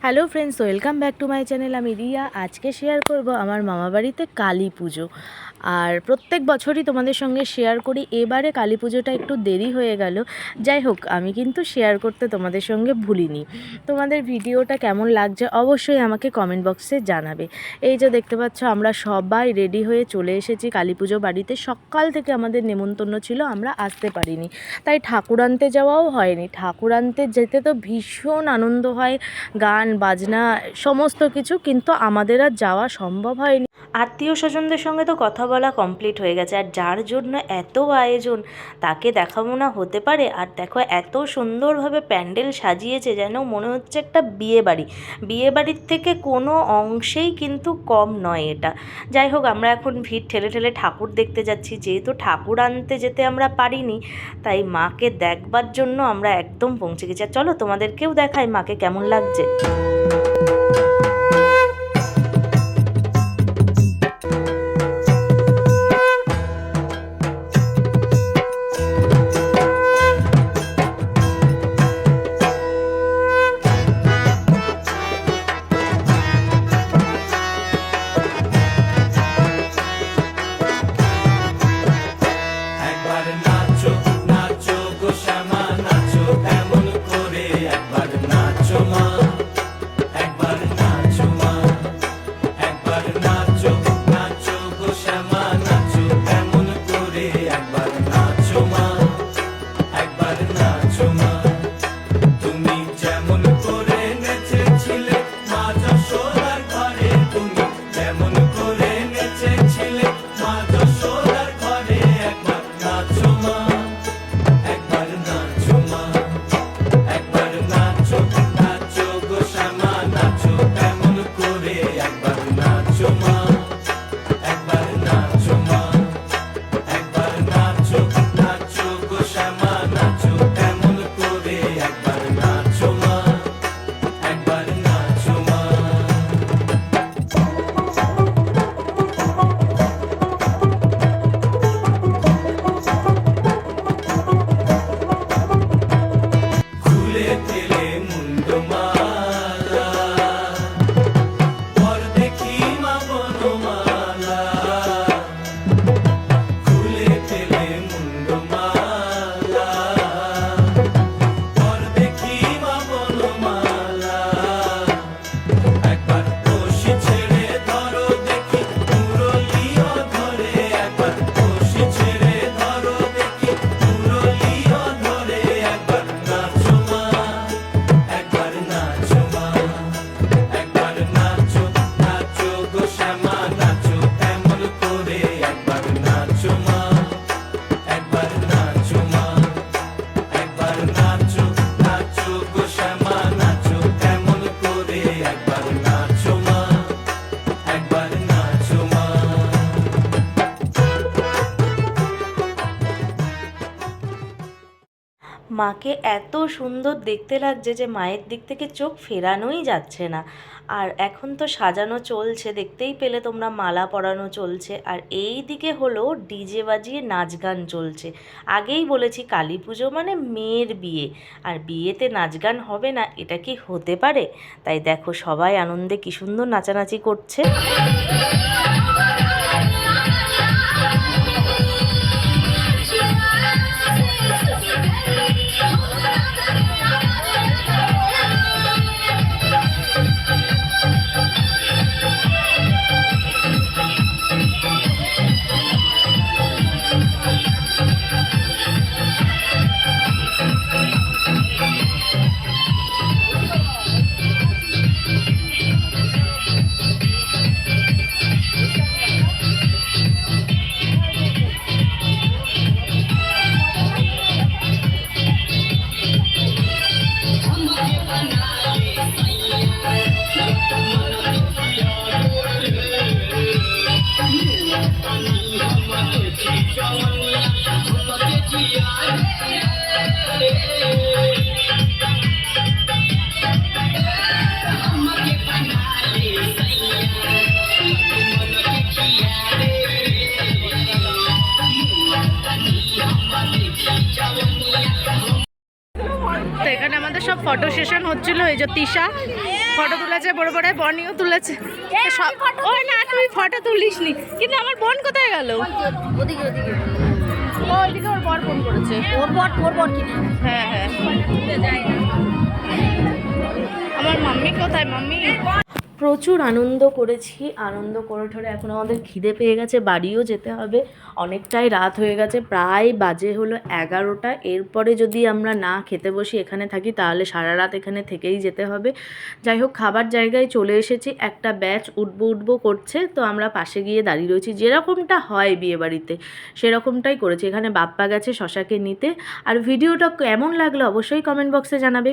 Hello friends, welcome back to my channel. আমি রিয়া। আজকে share করব আমার মামাবাড়িতে কালী পুজো। আর প্রত্যেক বছরই তোমাদের সঙ্গে শেয়ার করি, এবারে কালী পুজোটা একটু দেরি হয়ে গেল। যাই হোক, আমি কিন্তু শেয়ার করতে তোমাদের সঙ্গে ভুলিনি। তোমাদের ভিডিওটা কেমন লাগছে অবশ্যই আমাকে কমেন্ট বক্সে জানাবে। এই যে দেখতে পাচ্ছ, আমরা সবাই রেডি হয়ে চলে এসেছি কালী পুজো বাড়িতে। সকাল থেকে আমাদের নেমন্তন্ন ছিল, আমরা আসতে পারিনি, তাই ঠাকুর আনতে যাওয়াও হয়নি। ঠাকুর আনতে যেতে তো ভীষণ আনন্দ হয়, গান বাজনা সমস্ত কিছু, কিন্তু আমাদের আর যাওয়া সম্ভব হয়নি। আত্মীয় স্বজনদের সঙ্গে তো কথা বলা কমপ্লিট হয়ে গেছে, আর যার জন্য এত আয়োজন তাকে দেখাবো না হতে পারে? আর দেখো, এত সুন্দরভাবে প্যান্ডেল সাজিয়েছে, যেন মনে হচ্ছে একটা বিয়ে বাড়ির থেকে কোনো অংশেই কিন্তু কম নয় এটা। যাই হোক, আমরা এখন ভিড় ঠেলে ঠেলে ঠাকুর দেখতে যাচ্ছি। যেহেতু ঠাকুর আনতে যেতে আমরা পারিনি, তাই মাকে দেখবার জন্য আমরা একদম পৌঁছে গেছি। আর চলো তোমাদেরকেও দেখাই মাকে কেমন লাগছে। মাকে এত সুন্দর দেখতে লাগছে যে মায়ের দিক থেকে চোখ ফেরানোই যাচ্ছে না। আর এখন তো সাজানো চলছে, দেখতেই পেলে তোমরা, মালা পরানো চলছে। আর এই দিকে হলো ডিজে বাজিয়ে নাচ গান চলছে। আগেই বলেছি, কালী পুজো মানে মেয়ের বিয়ে, আর বিয়েতে নাচ গান হবে না, এটা কি হতে পারে? তাই দেখো, সবাই আনন্দে কি সুন্দর নাচানাচি করছে। এখানে আমাদের সব ফটো সেশন হচ্ছিল। এই যে তিশা ফটো তুলেছে, বড় বড় বনিও তুলেছে। ওই না, তুই ফটো তুলিসনি, কিন্তু আমার বোন কোথায় গেল? ওইদিকে ওর বর ফোন করেছে। ওর বর কি? হ্যাঁ হ্যাঁ, আমার মাম্মি কোথায়? মাম্মি প্রচুর আনন্দ করেছি। আনন্দ করে ঠরে এখন আমাদের খিদে পেয়ে গেছে, বাড়িও যেতে হবে। অনেকটাই রাত হয়ে গেছে, প্রায় বাজে হলো 11টা। এরপরে যদি আমরা না খেতে বসি, এখানে থাকি, তাহলে সারা রাত এখানে থেকেই যেতে হবে। যাই হোক, খাবার জায়গায় চলে এসেছি। একটা ব্যাচ উঠবো করছে, তো আমরা পাশে গিয়ে দাঁড়িয়ে রয়েছি। যেরকমটা হয় বিয়েবাড়িতে সেরকমটাই করেছি। এখানে বাপ্পা গেছে শশাকে নিতে। আর ভিডিওটা কেমন লাগলো অবশ্যই কমেন্ট বক্সে জানাবে।